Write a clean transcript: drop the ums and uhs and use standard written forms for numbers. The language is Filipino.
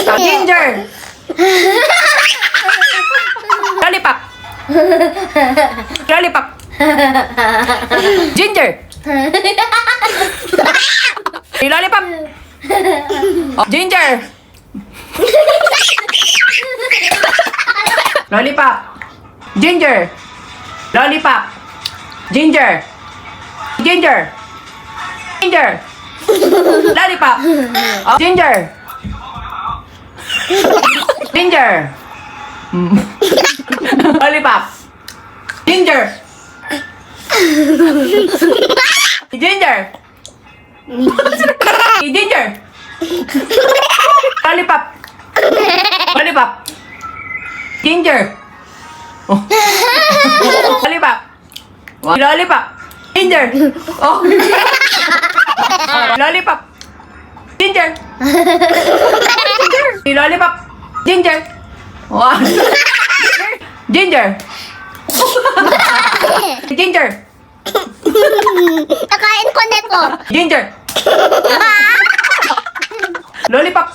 Ginger. Lollipop. Lollipop. Ginger. Lollipop. Oh, Ginger. Lollipop. Ginger. Lollipop. Ginger. Ginger. Ginger. Lollipop. Oh, Ginger. Ginger. Lollipop. Ginger. Ginger. Ginger. Lollipop. Lollipop. Ginger. Oh. Lollipop. Lollipop. Ginger. Oh. Lollipop. Ginger. Lollipop. Ginger. Wow. Ginger. Ginger. Nakain ko nito. Ginger. Lollipop.